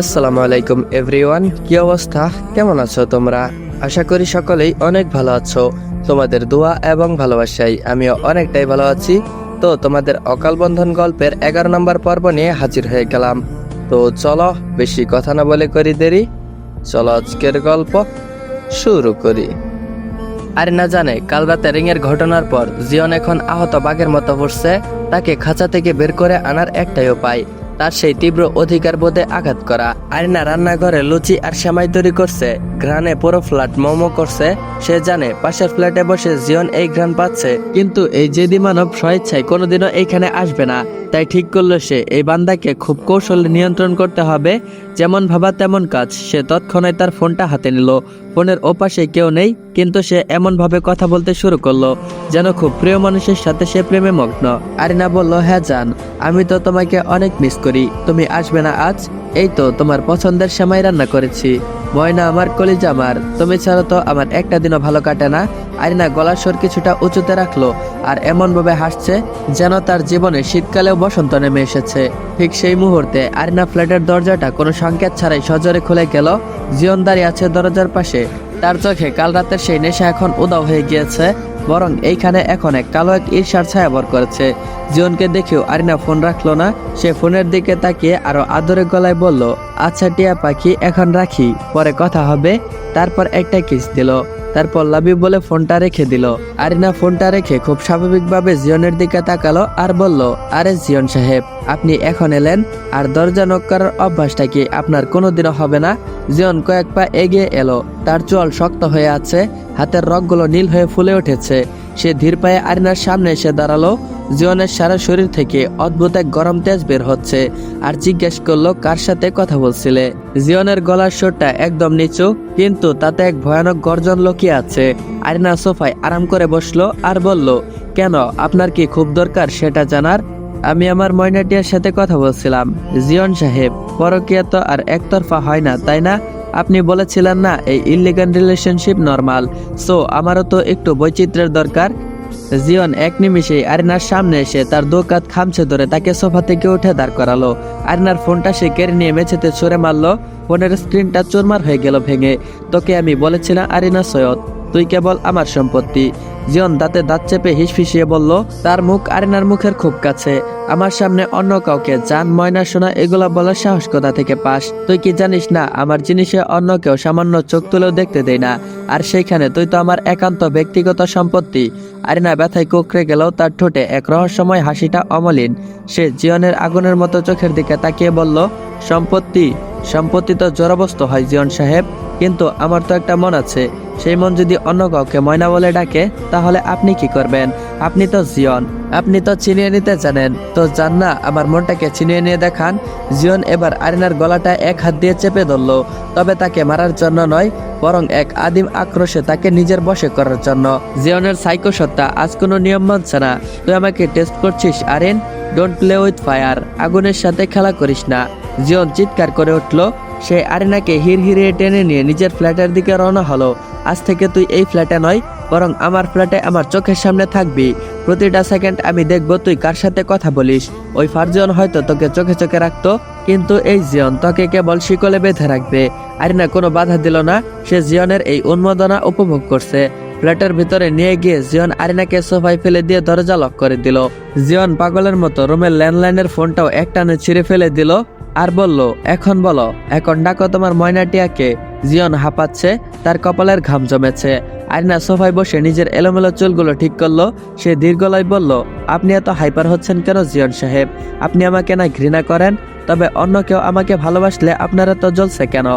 আসসালামু আলাইকুম এভরিওয়ান, কি অবস্থা, কেমন আছো তোমরা? আশা করি সকলেই অনেক ভালো আছো। তোমাদের দোয়া এবং ভালোবাসায় আমিও অনেকটাই ভালো আছি। তো তোমাদের অকাল বন্ধন গল্পের 11 নম্বর পর্ব নিয়ে হাজির হয়ে গেলাম। তো চলো বেশি কথা না বলে করি দেরি, চলো আজকের গল্প শুরু করি। আর না জানে কাল রাতে রিংয়ের ঘটনার পর জিয়ন এখন আহত বাঘের মতো পড়ছে। তাকে খাঁচা থেকে বের করে আনার একটাই উপায়, তার সেই তীব্র অধিকার বোধে আঘাত করা। আরিনা রান্নাঘরে লুচি আর সেমাই তৈরি করছে, ঘ্রাণে পুরো ফ্ল্যাট মোমো করছে। সে জানে পাশের ফ্ল্যাটে বসে জিয়ন এই ঘ্রাণ পাচ্ছে, কিন্তু এই জেদি মানব স্বেচ্ছায় কোনোদিনও এইখানে আসবে না। তাই ঠিক করলো সে এই বান্দাকে খুব কৌশলে নিয়ন্ত্রণ করতে হবে। যেমন ভাবা তেমন কাজ। সে তৎক্ষণাৎ তার ফোনটা হাতে নিল। ফোনের ওপাশে কেউ নেই, কিন্তু সে এমন ভাবে কথা বলতে শুরু করলো যেন খুব প্রিয় মানুষের সাথে সে প্রেমে মগ্ন। আরিনা বলল, হ্যাঁ জান, আমি তো তোমাকে অনেক মিস করি। তুমি আসবে না আজ? এই তো তোমার পছন্দের সেমাই রান্না করেছি। ময়না আমার, কলিজা আমার, তুমি ছাড়া তো আমার একটা দিনও ভালো কাটে না। আরিনা গলার স্বর কিছুটা উঁচুতে রাখলো আর এমন ভাবে হাসছে যেন তার জীবনে শীতকালেও বসন্ত নেমে এসেছে। ঠিক সেই মুহূর্তে আরিনা ফ্ল্যাটের দরজাটা কোনো সংকেত ছাড়াই সজোরে খুলে গেল। জিয়ন দাঁড়িয়ে আছে দরজার পাশে। তার চোখে কাল রাতের সেই নেশা এখন উধাও হয়ে গিয়েছে, বরং এইখানে এখন এক কালো এক ঈর্ষার ছায়া ভর করেছে। জিয়নকে দেখেও আরিনা ফোন রাখলো না। সে ফোনের দিকে তাকিয়ে আরো আদরে গলায় বলল, আচ্ছা টিয়া পাখি, এখন রাখি, পরে কথা হবে। তারপর একটা কিস দিল, তারপর লাভ ইউ বলে ফোনটা রেখে দিল। আরিনা ফোনটা রেখে খুব স্বাভাবিকভাবে জিয়নের দিকে তাকালো আর বলল, আরে জিয়ন সাহেব, আপনি এখন এলেন আর দরজা নক করার অভ্যাসটা কি আপনার কোনোদিনও হবে না? জিয়ন কয়েক পা এগিয়ে এলো। তার চোয়াল শক্ত হয়ে আছে, হাতের রগগুলো নীল হয়ে ফুলে উঠেছে। সে ধীর পায়ে আরিনার সামনে এসে দাঁড়ালো। জিয়নের সারা শরীর থেকে অদ্ভুত এক গরম তেজ বের হচ্ছে আর জিজ্ঞেস করলো, কার সাথে কথা বলছিলে? জিয়নের গলার স্বরটা একদম নিচু, কিন্তু তাতে এক ভয়ানক গর্জন লুকিয়ে আছে। আরিনা সোফায় আরাম করে বসলো আর বলল, কেন, আপনার কি খুব দরকার সেটা জানার? আমি আমার ময়নাটিয়ার সাথে কথা বলছিলাম। জিয়ন সাহেব, পরকীয়া তো আর একতরফা হয় না, তাই না? আপনি বলেছিলেন না এই ইলিগাল রিলেশনশিপ নরমাল, সো আমারও তো একটু বৈচিত্র্যের দরকার। জিয়ন এক নিমিষেই আরিনার সামনে এসে তার দু কাঁধ খামছে ধরে তাকে সোফা থেকে উঠে দাঁড় করালো। আরিনার ফোনটা সে কেড়ে নিয়ে মেঝেতে ছুঁড়ে মারলো। ফোনের স্ক্রিনটা চুরমার হয়ে গেল ভেঙে। তোকে আমি বলেছিলাম আরিনা সৈয়দ, তুই কেবল আমার সম্পত্তি। জিয়ন দাঁতে দাঁত চেপে হিসফিসিয়ে বলল, তার মুখ আরিনার মুখের খুব কাছে। আমার সামনে অন্য কাউকে জান, ময়না, সোনা এগুলা বলার সাহস কোথা থেকে পাস? তুই কি জানিস না আমার জিনিসে অন্য কেউ সামান্য চোখ তুলেও দেখতে দেয় না? আর সেইখানে তুই তো আমার একান্ত ব্যক্তিগত সম্পত্তি। আরিনা ব্যথায় কুকড়ে গেল। তার ঠোঁটে এক রহস্যময় হাসিটা অমলিন। সে জিয়নের আগুনের মতো চোখের দিকে তাকিয়ে বলল, সম্পত্তি? সম্পত্তি তো জড়বস্তু হয় জিয়ন সাহেব, কিন্তু আমার তো একটা মন আছে। সেই মন যদি অন্য কাউকে ময়না বলে ডাকে, তাহলে আপনি কি করবেন? আপনি তো জিয়ন, আপনি তো চিনিয়ে নিতে জানেন, তো জান না আমার মনটাকে চিনিয়ে নিয়ে দেখান। জিয়ন এবার আরিনার গলাটা এক হাত দিয়ে চেপে ধরল, তবে তাকে মারার জন্য নয়, বরং এক আদিম আক্রোশে তাকে নিজের বশে করার জন্য। জিয়নের সাইকো সত্তা আজ কোনো নিয়ম মানছে না। তুই আমাকে টেস্ট করছিস Arin? Don't play with fire, আগুনের সাথে খেলা করিস না। জিয়ন চিৎকার করে উঠল। সে আরিনাকে হিড়হিড়িয়ে টেনে নিয়ে নিজের ফ্ল্যাটের দিকে রওনা হলো। আজ থেকে তুই এই ফ্ল্যাটে নয়, বরং আমার ফ্ল্যাটে আমার চোখের সামনে থাকবি। প্রতিটা সেকেন্ড আমি দেখব তুই কার সাথে কথা বলিস। ওই ফারজিয়ন হয়তো তোকে চোখে চোখে রাখতো, কিন্তু এই জিয়ন তোকে কেবল শিকলে বেঁধে রাখবে। আরিনা কোনো বাধা দিল না। সে জিয়নের এই উন্মাদনা উপভোগ করছে। ফ্ল্যাটের ভিতরে নিয়ে গিয়ে জিয়ন আরিনাকে সোফায় ফেলে দিয়ে দরজা লক করে দিল। জিয়ন পাগলের মতো রুমের ল্যান্ডলাইনের ফোনটাও একটানে ছিঁড়ে ফেলে দিল আর বলল, এখন বলো, এখন ডাকো তোমার ময়নাটিয়াকে। জিয়ন হাঁপাচ্ছে, তার কপালের ঘাম জমেছে। আরিনা সোফায় বসে নিজের এলোমেলো চুলগুলো ঠিক করলো। সে দীর্ঘ গলায় বলল, আপনি এত হাইপার হচ্ছেন কেন জিয়ন সাহেব? আপনি আমাকে না ঘৃণা করেন? তবে অন্য কেউ আমাকে ভালোবাসলে আপনারা তো জ্বলছে কেন?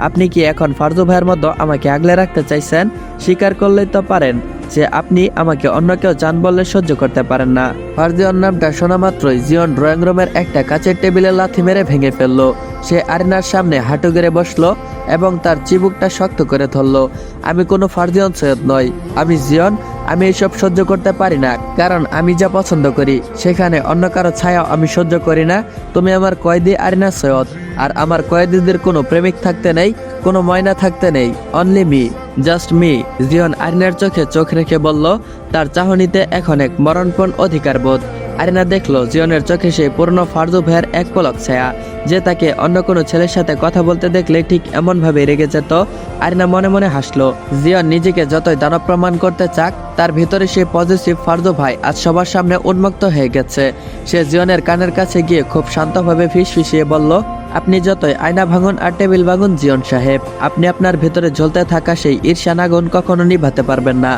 আপনি কি এখন ফারজু ভাইয়ের মতো আমাকে আগলে রাখতে চাইছেন? স্বীকার করলেই তো পারেন যে আপনি আমাকে অন্য কেউ জান বললে সহ্য করতে পারেন না। ফারজিয়ন নামটা শোনা মাত্রই জিয়ন ড্রয়িং রুমের একটা কাচের টেবিলে লাথি মেরে ভেঙে ফেললো। সে আরিনার সামনে হাঁটু গেড়ে বসলো এবং তার চিবুকটা শক্ত করে ধরলো। আমি কোনো ফারজিয়ন সৈয়দ নই, আমি জিয়ন। আমি এসব সহ্য করতে পারি না, কারণ আমি যা পছন্দ করি সেখানে অন্য কারো ছায়া আমি সহ্য করি না। তুমি আমার কয়েদি আরিনা সৈয়দ, আর আমার কয়েদিদের কোনো প্রেমিক থাকতে নেই, কোনো ময়না থাকতে নেই, অনলি মি, জাস্ট মি। জিয়ন আরিনার চোখে চোখ রেখে বলল, তার চাহনিতে এখন এক মরণপণ অধিকার বোধ। আরিনা দেখলো জিয়নের চোখে সেই পুরনো ফারজু ভাইয়ের এক পলক ছায়া, যে তাকে অন্য কোনো ছেলের সাথে কথা বলতে দেখলে ঠিক এমন ভাবে রেগে যেত। আরিনা মনে মনে হাসলো। জিয়ন নিজেকে যতই দানব প্রমাণ করতে চাক, তার ভিতরে সেই পজিটিভ ফারজু ভাই আজ সবার সামনে উন্মুক্ত হয়ে গেছে। সে জিয়নের কানের কাছে গিয়ে খুব শান্তভাবে ফিসফিসিয়ে বলল, আপনি যতই আয়না ভাঙুন আর টেবিল ভাঙুন জিয়ন সাহেব, আপনি আপনার ভেতরে জ্বলতে থাকা সেই ঈর্ষান আগুন কখনো নিভাতে পারবেন না।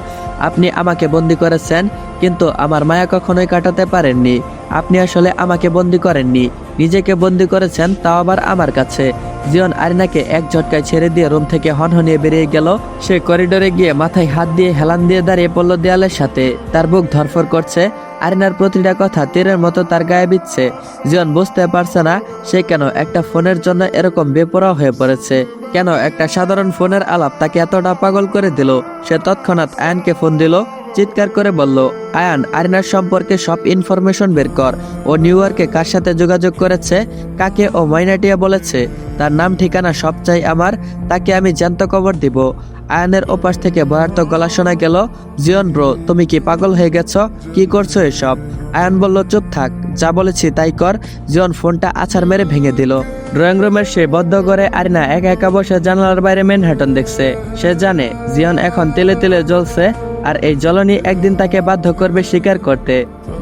আপনি আমাকে বন্দি করেছেন, কিন্তু আমার মায়া কখনোই কাটাতে পারেননি। আপনি আসলে আমাকে বন্দি করেননি, নিজেকে বন্দি করেছেন, তাও আবার আমার কাছে। জিয়ন আরিনাকে এক ঝটকায় ছেড়ে দিয়ে রুম থেকে হনহনিয়ে বেরিয়ে গেল। সে করিডোরে গিয়ে মাথায় হাত দিয়ে হেলান দিয়ে দাঁড়িয়ে পড়ল দেয়ালের সাথে। তার বুক ধরফর করছে। আরিনার প্রতিটা কথা তীরের মতো তার গায়ে বিচ্ছে। জিয়ন বুঝতে পারছে না সে কেন একটা ফোনের জন্য এরকম বেপরোয়া হয়ে পড়েছে, কেন একটা সাধারণ ফোনের আলাপ তাকে এতটা পাগল করে দিল। সে তৎক্ষণাৎ আয়ানকে ফোন দিল, চিৎকার করে বলল, আয়ান, আরিনার সম্পর্কে সব ইনফরমেশন বের কর। ও নিউ ইয়র্কে কার সাথে যোগাযোগ করেছে, কাকে ও ময়নাটিয়া বলেছে, তার নাম ঠিকানা সব চাই আমার, তাকে আমি জ্যান্ত কবর দিব। আয়ানের ওপাশ থেকে ভয়ার্থ গলা শোনা গেল, জিয়ন ব্রো, তুমি কি পাগল হয়ে গেছো? কি করছো এসব? আয়ান বলল, চুপ থাক, যা বলেছি তাই কর। জিয়ন ফোনটা আছাড় মেরে ভেঙে দিল। ড্রয়িং রুমের সে বদ্ধ করে আরিনা একা একা বসে জানালার বাইরে ম্যানহাটন দেখছে। সে জানে জিয়ন এখন তেলে তেলে জ্বলছে, আর এই জ্বলনি একদিন তাকে বাধ্য করবে স্বীকার করতে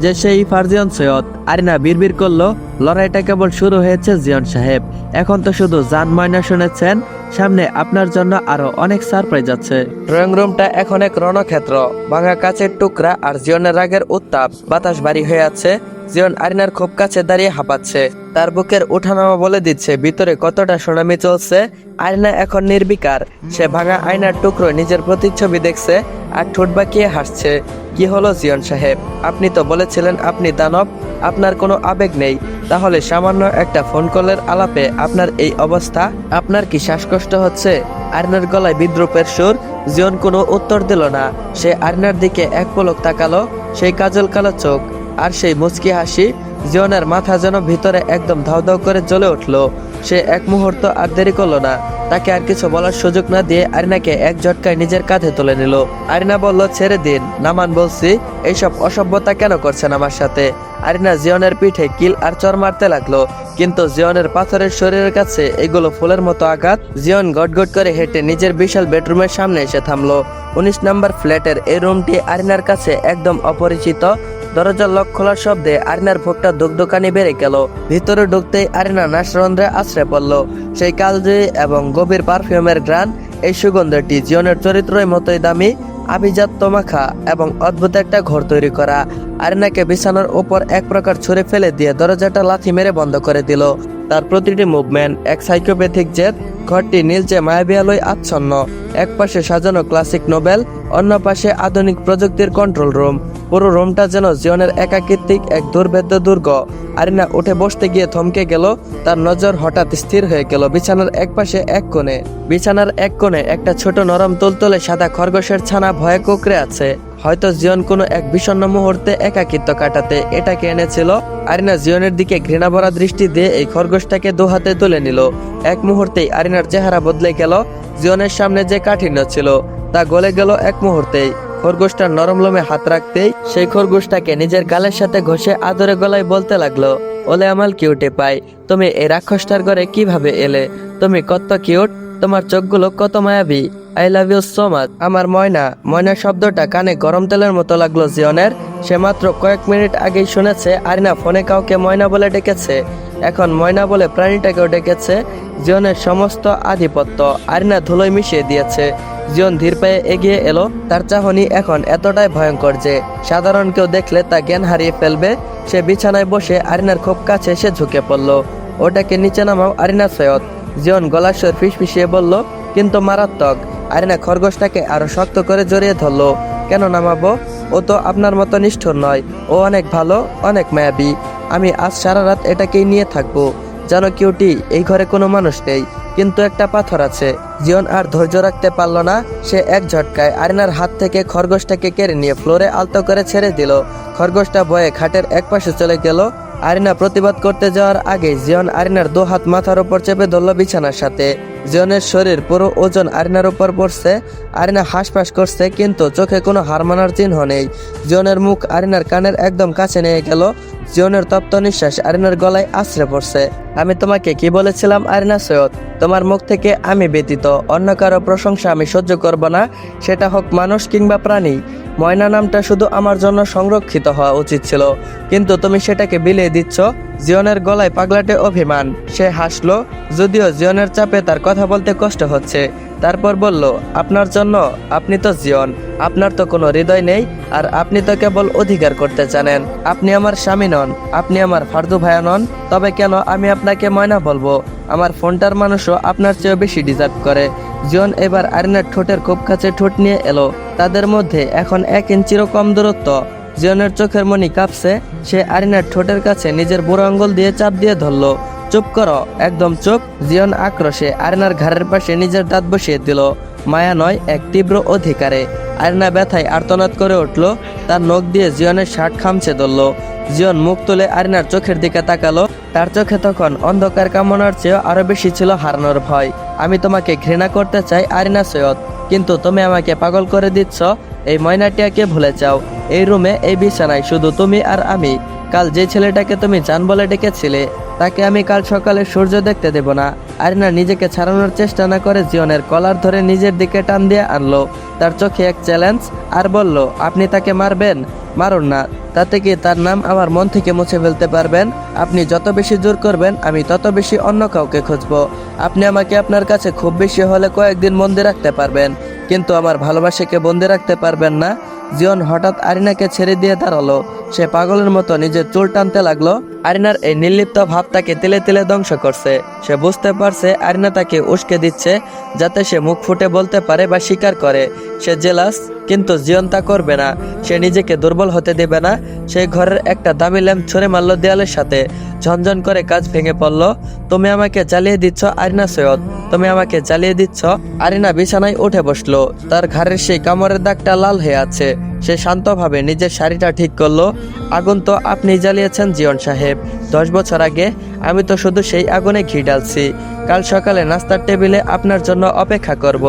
যে সেই ফারজিয়ন সৈয়দ। আরিনা বিড়বিড় করলো, লড়াইটা কেবল শুরু হয়েছে জিয়ন সাহেব, এখন তো শুধু জান ময়না শুনেছেন, সামনে আপনার জন্য আরো অনেক সারপ্রাইজ আছে। ড্রয়িং রুমটা এখন এক রণক্ষেত্র, ভাঙা কাচের টুকরা আর জিয়নের রাগের উত্তাপ। বাতাস ভারী হয়ে আছে। জিয়ন আরিনার খুব কাছে দাঁড়িয়ে হাঁপাচ্ছে, তার বুকের ওঠানামা বলে দিচ্ছে ভিতরে কতটা সুনামি চলছে। আরিনা এখন নির্বিকার। সে ভাঙা আয়নার টুকরো নিজের প্রতিচ্ছবি দেখছে আর ঠোঁট বাঁকিয়ে হাসছে। কি হলো জিয়ন সাহেব, আপনি তো বলেছিলেন আপনি দানব, আপনার কোনো আবেগ নেই, তাহলে সামান্য একটা ফোন কলের আলাপে আপনার এই অবস্থা? আপনার কি শ্বাসকষ্ট হচ্ছে? আরিনার গলায় বিদ্রুপের সুর। জিয়ন কোনো উত্তর দিল না। সে আরিনার দিকে এক পলক তাকালো, সেই কাজল কালো চোখ আর সেই মুচকি হাসি। জিয়নের মাথা যেন ভিতরে একদম ধাউ ধাউ করে জ্বলে উঠলো। সে এক মুহূর্ত আর দেরি করলো না। তাকে আর কিছু বলার সুযোগ না দিয়ে আরিনাকে এক ঝটকায় নিজের কাঁধে তুলে নিল। আরিনা বলল, ছেড়ে দিন, নামান বলছি, এইসব অসভ্যতা কেন করছেন আমার সাথে? আরিনা জিয়নের পিঠে কিল আর চর মারতে লাগলো, কিন্তু জিয়নের পাথরের শরীরের কাছে এগুলো ফুলের মতো আঘাত। জিয়ন গটগট করে হেঁটে নিজের বিশাল বেডরুমের সামনে এসে থামলো। 19 নম্বর ফ্ল্যাটের এই রুমটি আরিনার কাছে একদম অপরিচিত। দরজার লক খোলার শব্দে আরিনার ভোগটা দোকানি বেড়ে গেল। ভিতরে ঢুকতেই আরিনা নাশরন্ধ্রে আশ্রয় পড়ল। সেই কালজয়ী এবং গভীর পারফিউমের ঘ্রাণ। এই সুগন্ধটি জিয়নের চরিত্রের মতোই দামি, আভিজাত মাখা এবং অদ্ভুত একটা ঘর তৈরি করা। আরিনাকে বিছানার উপর এক প্রকার ছুঁড়ে ফেলে দিয়ে দরজাটা লাথি মেরে বন্ধ করে দিল। তার প্রতিটি মুভমেন্ট এক সাইকোপ্যাথিক জেদ। ঘরটি নীলচে মায়াবী আলোয় আচ্ছন্ন। এক পাশে সাজানো ক্লাসিক নোবেল, অন্য পাশে আধুনিক প্রযুক্তির কন্ট্রোল রুম। পুরো রুমটা যেন জিয়নের একাকৃতিক এক দুর্ভেদ্য দুর্গ। আরিনা উঠে বসতে গিয়ে থমকে গেল। তার নজর হঠাৎ স্থির হয়ে গেল বিছানার এক কোণে একটা ছোট নরম তুলতুলে সাদা খরগোশের ছানা ভয়ে কুঁকড়ে আছে। হয়তো জিয়ন কোনো এক বিষণ্ণ মুহূর্তে একাকিত্ব কাটাতে এটাকে এনেছিল। আরিনা জিয়নের দিকে ঘৃণাভরা দৃষ্টি দিয়ে এই খরগোশটাকে দু হাতে তুলে নিল। এক মুহূর্তেই আরিনার চেহারা বদলে গেল। জিয়নের সামনে যে কাঠিন্য ছিল তা গলে গেল এক মুহূর্তেই। খরগোশটার নরম লোমে হাত রাখতেই সেই খরগোশটাকে নিজের গালের সাথে ঘষে আদরে গলায় বলতে লাগলো, ওলে আমাল কিউটে পাই, তুমি এই রাক্ষসটার ঘরে কিভাবে এলে? তুমি কত কিউট, তোমার চোখগুলো কত মায়াবী, I love you so much. আমার ময়না। ময়না শব্দটা কানে গরম তেলের মতো লাগলো জিয়নের। সে মাত্র কয়েক মিনিট আগেই শুনেছে আরিনা ফোনে কাউকে ময়না বলে ডেকেছে, এখন ময়না বলে প্রাণীটাকেও ডেকেছে। জিয়নের সমস্ত আধিপত্য আরিনা ধুলোয় মিশিয়ে দিয়েছে। জিয়ন ধীর পায়ে এগিয়ে এলো। তার চাহনি এখন এতটাই ভয়ঙ্কর যে সাধারণ কেউ দেখলে তা জ্ঞান হারিয়ে ফেলবে। সে বিছানায় বসে আরিনার খুব কাছে এসে ঝুঁকে পড়ল। ওটাকে নিচে নামাও আরিনা সৈয়দ। জিয়ন গলার স্বর ফিসফিসিয়ে বলল, কিন্তু মারাত্মক। আরিনা খরগোশটাকে আরো শক্ত করে জড়িয়ে ধরলো। কেন নামাবো? ও তো আপনার মতো নিষ্ঠুর নয়, ও অনেক ভালো, অনেক মায়াবী। আমি আজ সারা রাত এটাকেই নিয়ে থাকবো। জানো কিউটি, এই ঘরে কোনো মানুষ নেই, কিন্তু একটা পাথর আছে। জিয়ন আর ধৈর্য রাখতে পারল না। সে এক ঝটকায় আরিনার হাত থেকে খরগোশটাকে কেড়ে নিয়ে ফ্লোরে আলতো করে ছেড়ে দিল। খরগোশটা ভয়ে খাটের এক পাশে চলে গেল। আরিনা প্রতিবাদ করতে যাওয়ার আগে জিয়ন আরিনার দু হাত মাথার উপর চেপে ধরল বিছানার সাথে। জিয়নের শরীর পুরো ওজন আরিনার উপর পড়ছে। আরিনা হাঁসফাঁস করছে, কিন্তু চোখে কোনো হার মানার চিহ্ন নেই। জিয়নের মুখ আরিনার কানের একদম কাছে নিয়ে গেল। জিয়নের তপ্ত নিঃশ্বাস আরিনার গলায় আছড়ে পড়ছে। আমি তোমাকে কি বলেছিলাম আরিনা সৈয়দ, তোমার মুখ থেকে আমি ব্যতীত অন্য কারো প্রশংসা আমি সহ্য করব না, সেটা হোক মানুষ কিংবা প্রাণী। ময়না নামটা শুধু আমার জন্য সংরক্ষিত হওয়া উচিত ছিল, কিন্তু তুমি সেটাকে বিলিয়ে দিচ্ছ। জিয়নের গলায় পাগলাটে অভিমান। সে হাসলো, যদিও জিয়নের চাপে তার কথা বলতে কষ্ট হচ্ছে। তারপর বলল, আপনার জন্য? আপনি তো জিয়ন, আপনার তো কোনো হৃদয় নেই, আর আপনি তো কেবল অধিকার করতে জানেন। আপনি আমার স্বামী নন, আপনি আমার ফার্দু ভাইয়া নন। তবে কেন আমি আপনাকে ময়না বলবো? আমার ফোনটার মানুষও আপনার চেয়েও বেশি ডিজার্ভ করে। জিয়ন এবার আরিনার ঠোঁটের খুব কাছে ঠোঁট নিয়ে এলো। তাদের মধ্যে এখন 1 ইঞ্চিরও কম দূরত্ব। জিয়নের চোখের মনি কাঁপছে। সে আরিনার ঠোঁটের কাছে নিজের বুড়ো আঙ্গুল দিয়ে চাপ দিয়ে ধরলো। চুপ করো, একদম চুপ। জিয়ন আক্রোশে আরিনার ঘাড়ের পাশে নিজের দাঁত বসিয়ে দিল। মায়া নয়, এক তীব্র অধিকারে। আরিনা ব্যথায় আর্তনাদ করে উঠল। তার নখ দিয়ে জিয়নের শার্ট খামচে ধরল। জিয়ন মুখ তুলে আরিনার চোখের দিকে তাকালো। তার চোখে তখন অন্ধকার কামনার চেয়েও আরো বেশি ছিল হারানোর ভয়। আমি তোমাকে ঘৃণা করতে চাই আরিনা সৈয়দ, কিন্তু তুমি আমাকে পাগল করে দিচ্ছ। এই ময়নাটিয়াকে ভুলে যাও। এই রুমে, এই বিছানায় শুধু তুমি আর আমি। কাল যে ছেলেটাকে তুমি জান বলে ডেকেছিলে, তাকে আমি কাল সকালে সূর্য দেখতে দেব না। আরিনা নিজেকে ছাড়ানোর চেষ্টা না করে জিয়নের কলার ধরে নিজের দিকে টান দিয়ে আনলো। তার চোখে এক চ্যালেঞ্জ, আর বলল, আপনি তাকে মারবেন? মারুন না, তাতে কি তার নাম আমার মন থেকে মুছে ফেলতে পারবেন? আপনি যত বেশি জোর করবেন, আমি তত বেশি অন্য কাউকে খুঁজব। আপনি আমাকে আপনার কাছে খুব বেশি হলে কয়েকদিন বন্দি রাখতে পারবেন, কিন্তু আমার ভালোবাসাকে বন্দি রাখতে পারবেন না। জিয়ন হঠাৎ আরিনাকে ছেড়ে দিয়ে দাঁড়ালো। সে পাগলের মতো নিজের চুল টানতে লাগলো। আরিনার এই নির্লিপ্ত ভাব তাকে তিলে তিলে ধ্বংস করছে। সে বুঝতে পারছে আরিনা তাকে উস্কে দিচ্ছে, যাতে সে মুখ ফুটে বলতে পারে বা স্বীকার করে সে জেলাস। কিন্তু জিয়ন তা করবে না। সে নিজেকে দুর্বল হতে দেবে না। সেই ঘরের একটা দামি ল্যাম্প ছুঁড়ে মারল দেয়ালের সাথে। ঝনঝন করে কাজ ভেঙে পড়ল। তুমি আমাকে জ্বালিয়ে দিচ্ছ আরিনা সৈয়দ, তুমি আমাকে জ্বালিয়ে দিচ্ছ। আরিনা বিছানায় উঠে বসলো। তার ঘাড়ের সেই কামড়ের দাগটা লাল হয়ে আছে। সে শান্তভাবে নিজের শাড়িটা ঠিক করলো। আগুন তো আপনি জ্বালিয়েছেন জিয়ন সাহেব, 10 বছর আগে। আমি তো শুধু সেই আগুনে ঘি ডালছি। কাল সকালে নাস্তার টেবিলে আপনার জন্য অপেক্ষা করব।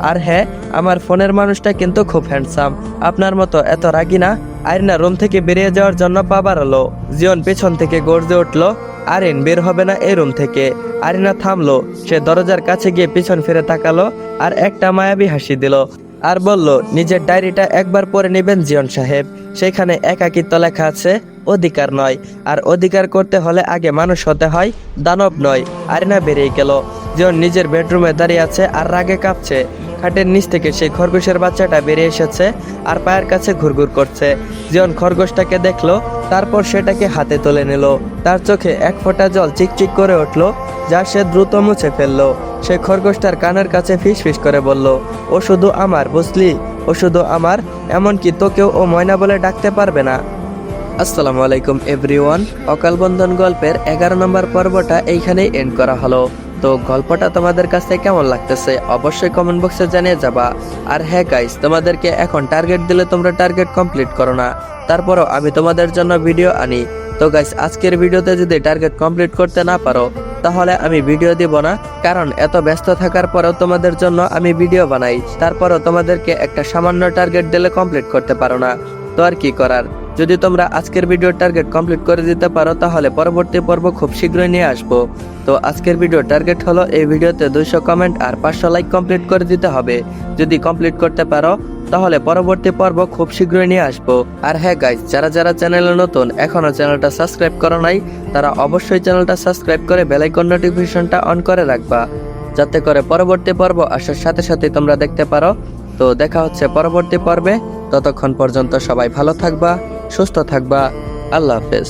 আর হ্যাঁ, আমার ফোনের মানুষটা কিন্তু খুব হ্যান্ডসাম, আপনার মতো এত রাগী না। আরিনা রুম থেকে বেরিয়ে যাওয়ার জন্য পা বাড়ালো। জিয়ন পেছন থেকে গর্জে উঠলো, আরিন বের হবে না এই রুম থেকে। আরিনা থামলো। সে দরজার কাছে গিয়ে পিছন ফিরে তাকালো আর একটা মায়াবী হাসি দিল, আর বলল, নিজের ডায়েরিটা একবার পড়ে নেবেন জিয়ন সাহেব। সেখানে একাকিত্ব লেখা আছে, অধিকার নয়। আর অধিকার করতে হলে আগে মানুষ হতে হয়, দানব নয়। আরিনা বেরিয়ে গেল। জিয়ন নিজের বেডরুমে দাঁড়িয়ে আছে আর রাগে কাঁপছে। খাটের নিচ থেকে সেই খরগোশের বাচ্চাটা বেরিয়ে এসেছে আর পায়ের কাছে ঘুরঘুর করছে। জিয়ন খরগোশটাকে দেখলো, তারপর সেটাকে হাতে তুলে নিল। তার চোখে এক ফোঁটা জল চিকচিক করে উঠলো, যা সে দ্রুত মুছে ফেললো। সে খরগোশটার কানের কাছে ফিস ফিস করে বলল, ও শুধু আমার, বুঝলি? ও শুধু আমার, এমনকি তোকেও ও ময়না বলে ডাকতে পারবে না। আসসালামু আলাইকুম এভরিওয়ান। অকাল বন্ধন গল্পের 11 নম্বর পর্বটা এইখানেই এন্ড করা হলো। তো গল্পটা তোমাদের কাছে কেমন লাগতেছে অবশ্যই কমেন্ট বক্সে জানিয়ে যাবা। আর হ্যাঁ গাইস, তোমাদেরকে এখন টার্গেট দিলে তোমরা টার্গেট কমপ্লিট করো না, তারপরও আমি তোমাদের জন্য ভিডিও আনি। তো গাইস, আজকের ভিডিওতে যদি টার্গেট কমপ্লিট করতে না পারো, তাহলে আমি ভিডিও দিব না। কারণ এত ব্যস্ত থাকার পরেও তোমাদের জন্য আমি ভিডিও বানাই, তারপরও তোমাদেরকে একটা সামান্য টার্গেট দিলে কমপ্লিট করতে পারো না। তো আর কি করার, যদি তোমরা আজকের ভিডিও টার্গেট কমপ্লিট করে দিতে পারো, তাহলে পরবর্তী পর্ব খুব শীঘ্রই নিয়ে আসবো। তো আজকের ভিডিও টার্গেট হলো এই ভিডিওতে 200 কমেন্ট আর 500 লাইক কমপ্লিট করে দিতে হবে। যদি কমপ্লিট করতে পারো, তাহলে পরবর্তী পর্ব খুব শীঘ্রই নিয়ে আসবো। আর হ্যাঁ গাইস, যারা যারা চ্যানেলে নতুন, এখনো চ্যানেলটা সাবস্ক্রাইব করো নাই, তারা অবশ্যই চ্যানেলটা সাবস্ক্রাইব করে বেল আইকন নোটিফিকেশনটা অন করে রাখবা, যাতে করে পরবর্তী পর্ব আসার সাথে সাথে তোমরা দেখতে পারো। তো দেখা হচ্ছে পরবর্তী পর্বে। ততক্ষণ পর্যন্ত সবাই ভালো থাকবা, সুস্থ থাকবা। আল্লাহ হাফেজ।